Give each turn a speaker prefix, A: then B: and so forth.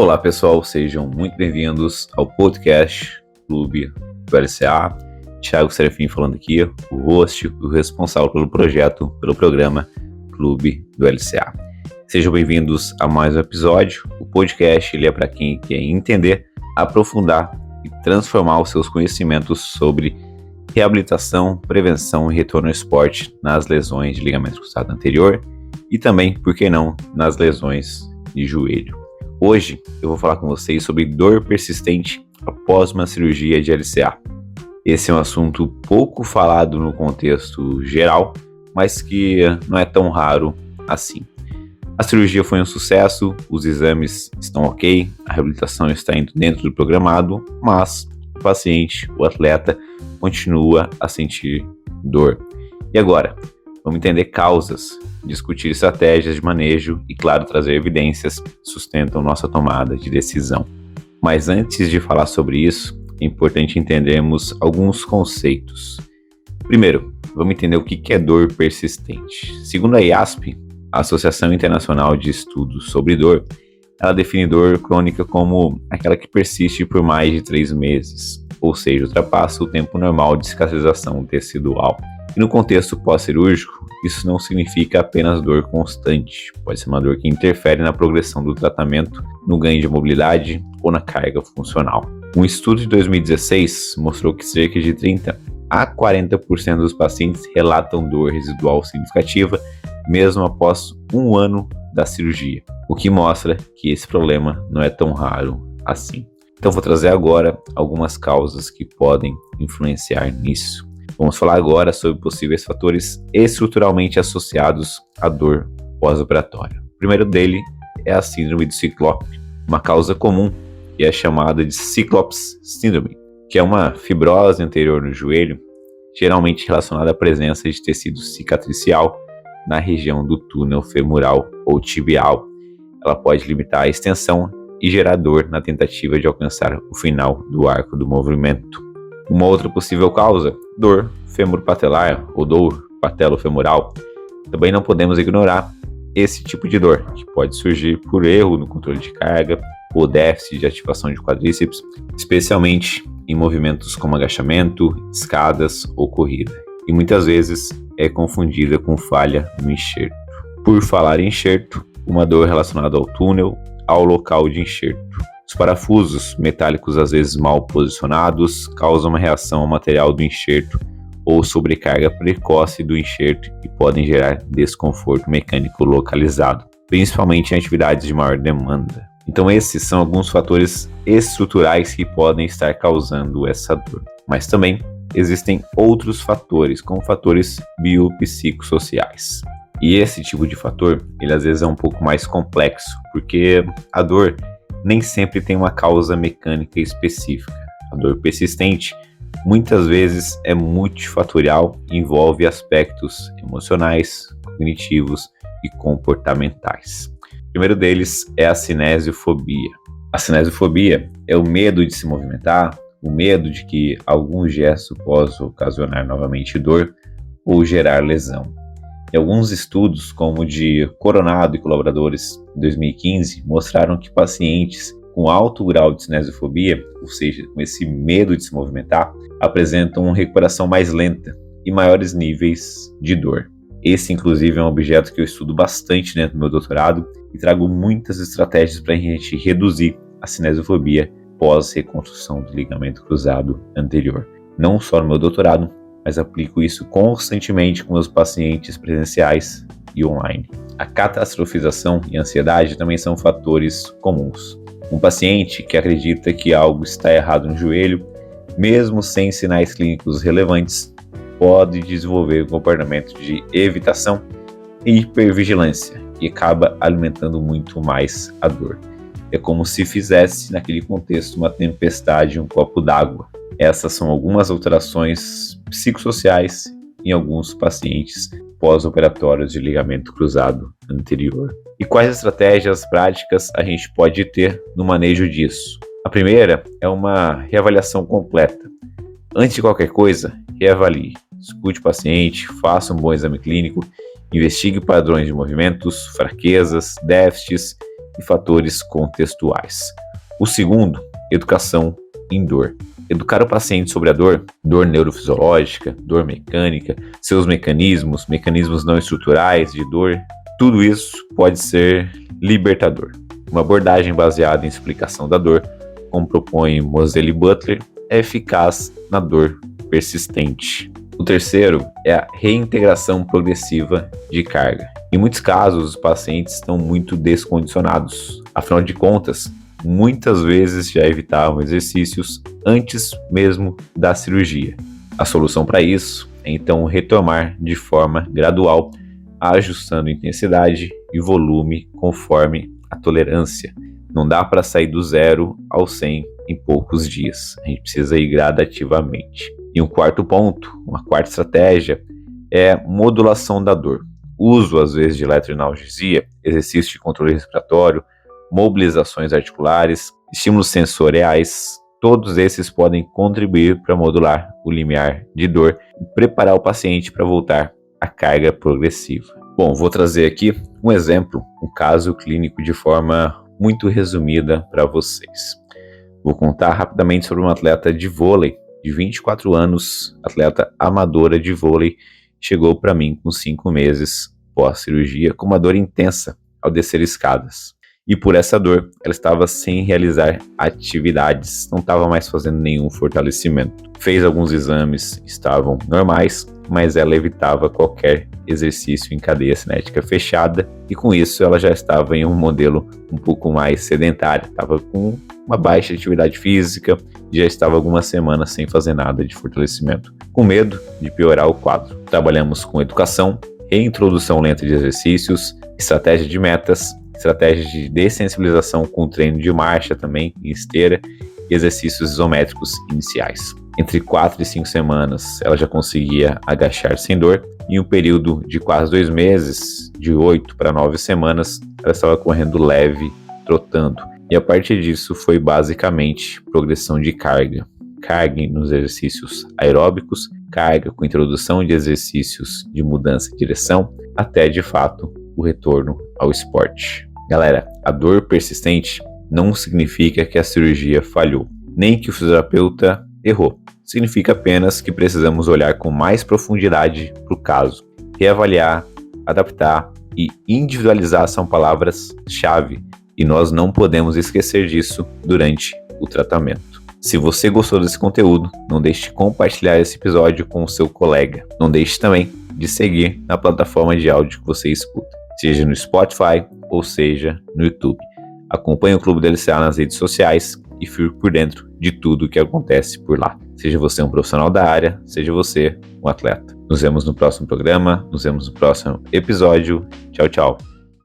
A: Olá pessoal, sejam muito bem-vindos ao podcast Clube do LCA. Thiago Serafim falando aqui, o host, o responsável pelo programa Clube do LCA. Sejam bem-vindos a mais um episódio. O podcast ele é para quem quer entender, aprofundar e transformar os seus conhecimentos sobre reabilitação, prevenção e retorno ao esporte nas lesões de ligamento cruzado anterior e também, por que não, nas lesões de joelho. Hoje eu vou falar com vocês sobre dor persistente após uma cirurgia de LCA. Esse é um assunto pouco falado no contexto geral, mas que não é tão raro assim. A cirurgia foi um sucesso, os exames estão ok, a reabilitação está indo dentro do programado, mas o paciente, o atleta, continua a sentir dor. E agora? Vamos entender causas, discutir estratégias de manejo e, claro, trazer evidências que sustentam nossa tomada de decisão. Mas antes de falar sobre isso, é importante entendermos alguns conceitos. Primeiro, vamos entender o que é dor persistente. Segundo a IASP, a Associação Internacional de Estudos sobre Dor, ela define dor crônica como aquela que persiste por mais de 3 meses, ou seja, ultrapassa o tempo normal de cicatrização tecidual. E no contexto pós-cirúrgico, isso não significa apenas dor constante, pode ser uma dor que interfere na progressão do tratamento, no ganho de mobilidade ou na carga funcional. Um estudo de 2016 mostrou que cerca de 30 a 40% dos pacientes relatam dor residual significativa, mesmo após 1 ano da cirurgia, o que mostra que esse problema não é tão raro assim. Então vou trazer agora algumas causas que podem influenciar nisso. Vamos falar agora sobre possíveis fatores estruturalmente associados à dor pós-operatória. O primeiro dele é a síndrome do ciclope, uma causa comum que é chamada de Cyclops Syndrome, que é uma fibrose anterior no joelho, geralmente relacionada à presença de tecido cicatricial na região do túnel femoral ou tibial. Ela pode limitar a extensão e gerar dor na tentativa de alcançar o final do arco do movimento. Uma outra possível causa, dor femoropatelar ou dor patelofemoral. Também não podemos ignorar esse tipo de dor, que pode surgir por erro no controle de carga ou déficit de ativação de quadríceps, especialmente em movimentos como agachamento, escadas ou corrida. E muitas vezes é confundida com falha no enxerto. Por falar em enxerto, uma dor relacionada ao túnel, ao local de enxerto. Os parafusos metálicos, às vezes mal posicionados, causam uma reação ao material do enxerto ou sobrecarga precoce do enxerto e podem gerar desconforto mecânico localizado, principalmente em atividades de maior demanda. Então esses são alguns fatores estruturais que podem estar causando essa dor. Mas também existem outros fatores, como fatores biopsicossociais. E esse tipo de fator, ele às vezes é um pouco mais complexo, porque a dor nem sempre tem uma causa mecânica específica. A dor persistente muitas vezes é multifatorial e envolve aspectos emocionais, cognitivos e comportamentais. O primeiro deles é a cinesiofobia. A cinesiofobia é o medo de se movimentar, o medo de que algum gesto possa ocasionar novamente dor ou gerar lesão. E alguns estudos, como o de Coronado e colaboradores em 2015, mostraram que pacientes com alto grau de cinesiofobia, ou seja, com esse medo de se movimentar, apresentam uma recuperação mais lenta e maiores níveis de dor. Esse, inclusive, é um objeto que eu estudo bastante dentro do meu doutorado e trago muitas estratégias para a gente reduzir a cinesiofobia pós-reconstrução do ligamento cruzado anterior. Não só no meu doutorado, mas aplico isso constantemente com meus pacientes presenciais e online. A catastrofização e a ansiedade também são fatores comuns. Um paciente que acredita que algo está errado no joelho, mesmo sem sinais clínicos relevantes, pode desenvolver um comportamento de evitação e hipervigilância e acaba alimentando muito mais a dor. É como se fizesse, naquele contexto, uma tempestade em um copo d'água. Essas são algumas alterações psicossociais em alguns pacientes pós-operatórios de ligamento cruzado anterior. E quais estratégias práticas a gente pode ter no manejo disso? A primeira é uma reavaliação completa. Antes de qualquer coisa, reavalie. Escute o paciente, faça um bom exame clínico, investigue padrões de movimentos, fraquezas, déficits e fatores contextuais. O segundo, educação em dor. Educar o paciente sobre a dor neurofisiológica, dor mecânica, seus mecanismos não estruturais de dor, tudo isso pode ser libertador. Uma abordagem baseada em explicação da dor, como propõe Moseley e Butler, é eficaz na dor persistente. O terceiro é a reintegração progressiva de carga. Em muitos casos, os pacientes estão muito descondicionados. Afinal de contas, muitas vezes já evitavam exercícios antes mesmo da cirurgia. A solução para isso é então retomar de forma gradual, ajustando intensidade e volume conforme a tolerância. Não dá para sair do 0 ao 100 em poucos dias. A gente precisa ir gradativamente. E um quarto ponto, uma quarta estratégia, é modulação da dor. Uso, às vezes, de eletroanalgesia, exercício de controle respiratório, mobilizações articulares, estímulos sensoriais, todos esses podem contribuir para modular o limiar de dor e preparar o paciente para voltar à carga progressiva. Bom, vou trazer aqui um exemplo, um caso clínico de forma muito resumida para vocês. Vou contar rapidamente sobre uma atleta de vôlei de 24 anos, atleta amadora de vôlei, chegou para mim com 5 meses pós-cirurgia com uma dor intensa ao descer escadas. E por essa dor, ela estava sem realizar atividades, não estava mais fazendo nenhum fortalecimento. Fez alguns exames, estavam normais, mas ela evitava qualquer exercício em cadeia cinética fechada e com isso ela já estava em um modelo um pouco mais sedentário, estava com uma baixa atividade física e já estava algumas semanas sem fazer nada de fortalecimento, com medo de piorar o quadro. Trabalhamos com educação, reintrodução lenta de exercícios, estratégia de metas, estratégias de dessensibilização com treino de marcha também, em esteira, e exercícios isométricos iniciais. Entre 4 e 5 semanas, ela já conseguia agachar sem dor. Em um período de quase 2 meses, de 8 para 9 semanas, ela estava correndo leve, trotando. E a partir disso foi basicamente progressão de carga. Carga nos exercícios aeróbicos, carga com introdução de exercícios de mudança de direção, até de fato o retorno ao esporte. Galera, a dor persistente não significa que a cirurgia falhou, nem que o fisioterapeuta errou. Significa apenas que precisamos olhar com mais profundidade para o caso. Reavaliar, adaptar e individualizar são palavras-chave e nós não podemos esquecer disso durante o tratamento. Se você gostou desse conteúdo, não deixe de compartilhar esse episódio com o seu colega. Não deixe também de seguir na plataforma de áudio que você escuta, seja no Spotify ou seja no YouTube. Acompanhe o Clube da LCA nas redes sociais e fique por dentro de tudo o que acontece por lá. Seja você um profissional da área, seja você um atleta. Nos vemos no próximo programa, nos vemos no próximo episódio. Tchau, tchau.